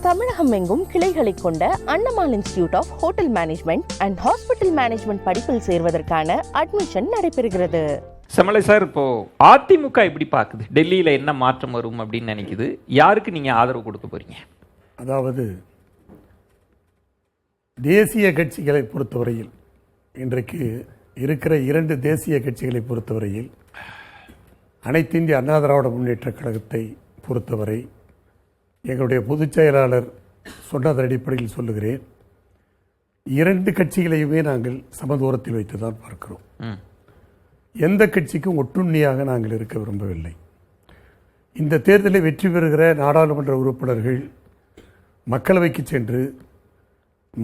தமிழகம் எங்கும் கிளைகளை கொண்ட Annamal institute of hotel management and hospital management படிப்பில் சேர்வதற்கான அட்மிஷன் நடைபெறுகிறது. செம்மலை சார், இப்போ அதிமுக எப்படி பார்க்குது? டெல்லியில என்ன மாற்றம் வரும் அப்படின்னு நினைக்குது? யாருக்கு நீங்க ஆதரவு கொடுக்க போறீங்க? அதாவது தேசிய கட்சிகளை பொறுத்தவரையில் இன்றைக்கு இருக்கிற 2 தேசிய கட்சிகளை பொறுத்தவரையில் அனைத்து இந்திய அண்ணா திராவிட முன்னேற்ற கழகத்தை பொறுத்தவரை எங்களுடைய பொதுச் செயலாளர் சொன்னதன் அடிப்படையில் சொல்லுகிறேன், 2 கட்சிகளையுமே நாங்கள் சமதூரத்தில் வைத்து தான் பார்க்கிறோம். எந்த கட்சிக்கும் ஒட்டுண்ணியாக நாங்கள் இருக்க விரும்பவில்லை. இந்த தேர்தலில் வெற்றி பெறுகிற நாடாளுமன்ற உறுப்பினர்கள் மக்களவைக்கு சென்று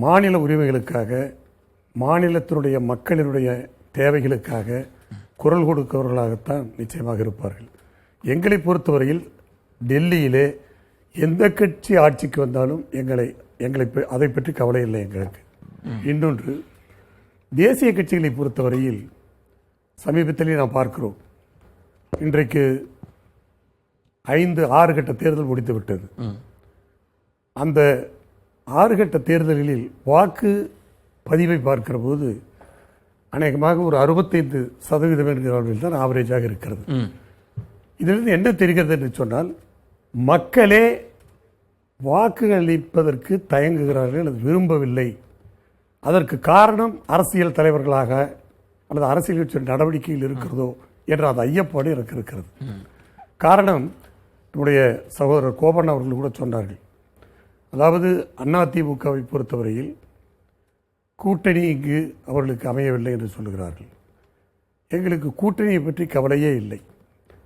மாநில உரிமைகளுக்காக, மாநிலத்தினுடைய மக்களினுடைய தேவைகளுக்காக குரல் கொடுக்கிறவர்களாகத்தான் நிச்சயமாக இருப்பார்கள். எங்களை பொறுத்தவரையில் டெல்லியிலே எந்த கட்சி ஆட்சிக்கு வந்தாலும் எங்களை அதை பற்றி கவலை இல்லை எங்களுக்கு. இன்னொன்று, தேசிய கட்சிகளை பொறுத்தவரையில் சமீபத்திலே நாம் பார்க்கிறோம், இன்றைக்கு 5-6 கட்ட தேர்தல் முடித்து விட்டது. அந்த 6 கட்ட தேர்தலில் வாக்கு பதிவை பார்க்கிற போது அநேகமாக ஒரு 65% என்கிற அளவில் தான் ஆவரேஜாக இருக்கிறது. இதிலிருந்து என்ன தெரிகிறது என்று சொன்னால், மக்களே வாக்குகளிப்பதற்கு தயங்குகிறார்கள், அது விரும்பவில்லை. அதற்கு காரணம் அரசியல் தலைவர்களாக அல்லது அரசியல் கட்சி நடவடிக்கையில் இருக்கிறதோ என்ற அந்த ஐயப்பாடு எனக்கு இருக்கிறது. காரணம், நம்முடைய சகோதரர் கோபன் அவர்கள் கூட சொன்னார்கள், அதாவது அதிமுகவை பொறுத்தவரையில் கூட்டணி இங்கு அவர்களுக்கு அமையவில்லை என்று சொல்லுகிறார்கள். எங்களுக்கு கூட்டணியை பற்றி கவலையே இல்லை.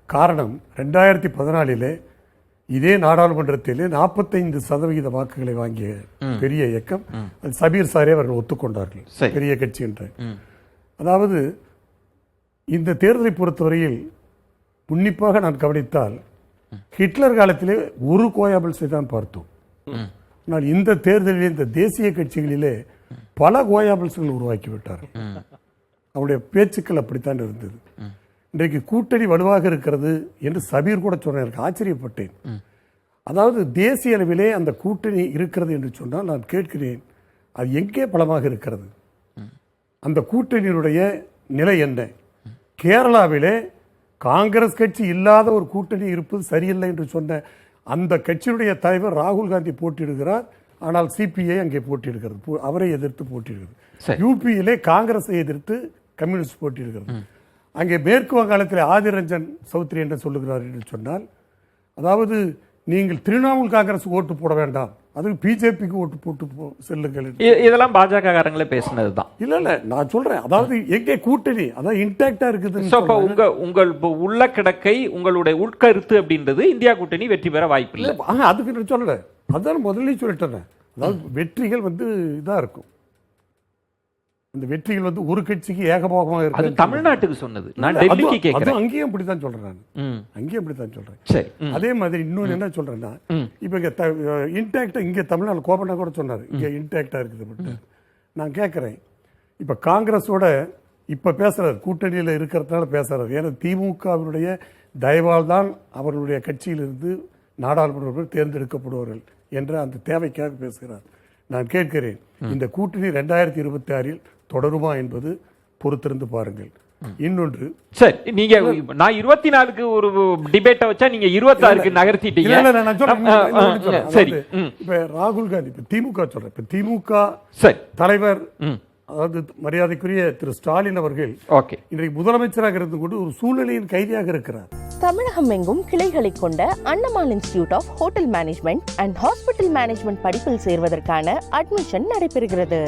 காரணம், 2014 இதே நாடாளுமன்றத்திலே 45% வாக்குகளை வாங்கிய பெரிய இயக்கம், அது சபீர் சாரே அவர்கள் ஒத்துக்கொண்டார்கள், பெரிய கட்சி என்று. அதாவது இந்த தேர்தலை பொறுத்தவரையில் உன்னிப்பாக நான் கவனித்தால் ஹிட்லர் காலத்திலே ஒரு கோயாபிள்ஸை தான் பார்த்தோம். ஆனால் இந்த தேர்தலில் இந்த தேசிய கட்சிகளிலே பல கோயாபிள்ஸ்கள் உருவாக்கிவிட்டார்கள். அவருடைய பேச்சுக்கள் அப்படித்தான் இருந்தது. இன்றைக்கு கூட்டணி வலுவாக இருக்கிறது என்று சபீர் கூட சொன்னார், ஆச்சரியப்பட்டேன். அதாவது தேசிய அளவிலே அந்த கூட்டணி இருக்கிறது என்று சொன்னால் நான் கேட்கிறேன், அது எங்கே பலமாக இருக்கிறது? அந்த கூட்டணியினுடைய நிலை என்ன? கேரளாவிலே காங்கிரஸ் கட்சி இல்லாத ஒரு கூட்டணி இருப்பது சரியில்லை என்று சொன்ன அந்த கட்சியினுடைய தலைவர் ராகுல் காந்தி போட்டியிடுகிறார். ஆனால் சிபிஐ அங்கே போட்டியிடுகிறது, அவரை எதிர்த்து போட்டியிடுகிறது. யூபியிலே காங்கிரஸை எதிர்த்து கம்யூனிஸ்ட் போட்டியிடுகிறது. அங்கே மேற்கு வங்காளத்தில் ஆதிர் ரஞ்சன் சௌத்ரி என்று சொல்லுகிறார் என்று சொன்னால், அதாவது நீங்கள் திரிணாமுல் காங்கிரஸ் ஓட்டு போட வேண்டாம், அதுக்கு பிஜேபிக்கு ஓட்டு போட்டு செல்லுங்கள். இதெல்லாம் பாஜக காரங்களே பேசினது தான். இல்ல நான் சொல்றேன், அதாவது எங்கே கூட்டணி அதான் இன்டாக்டா இருக்குது. உங்கள் உள்ள கிடக்கை, உங்களுடைய உட்கருத்து அப்படின்றது இந்தியா கூட்டணி வெற்றி பெற வாய்ப்பு இல்லை. அதுக்கு சொல்லல, அதான் முதல்ல சொல்லிட்டேன். அதாவது வெற்றிகள் இதா இருக்கும், இந்த வெற்றிகள் ஒரு கட்சிக்கு ஏகபோகமாக இருக்கு. தமிழ்நாட்டுக்கு சொன்னது, நான் டெல்லிக்கு கேட்கிறேன். அங்கேயும் அப்படித்தான் சொல்றேன் நான், அங்கேயும் அப்படித்தான் சொல்றேன். அதே மாதிரி இன்னொன்று என்ன சொல்றேன்னா, இப்ப இங்க இன்டாக்டா இங்க தமிழ்நாடு கோபனா கூட சொன்னாரு, இங்க இன்டாக்டா இருக்குது. நான் கேட்கிறேன், இப்ப காங்கிரஸோட இப்ப பேசுறாரு, கூட்டணியில இருக்கிறதுனால பேசுறாரு. ஏன்னா திமுகவினுடைய தயவால் தான் அவர்களுடைய கட்சியிலிருந்து நாடாளுமன்ற தேர்ந்தெடுக்கப்படுவார்கள் என்ற அந்த தேவைக்காக பேசுகிறார். நான் கேட்கிறேன், இந்த கூட்டணி 2026 தொடருமா என்பது பொறுத்திருந்து பாருங்கள். இன்னொன்று, சரி, நீங்க நான் 24க்கு ஒரு டிபேட்டை வச்சா நீங்க 26க்கு நகர்த்திட்டீங்க. சரி, இப்ப ராகுல் காந்தி, இப்ப திமுக சொல்றேன், இப்ப திமுக தலைவர், அதாவது மரியாதைக்குரிய திரு ஸ்டாலின் அவர்கள் இன்றைக்கு முதலமைச்சராக இருந்து கொண்டு ஒரு சூழ்நிலையின் கைதியாக இருக்கிறார். தமிழகம் எங்கும் கிளைகளை கொண்ட Annamal institute of hotel management and hospital management படிப்பில் சேர்வதற்கான அட்மிஷன் நடைபெறுகிறது.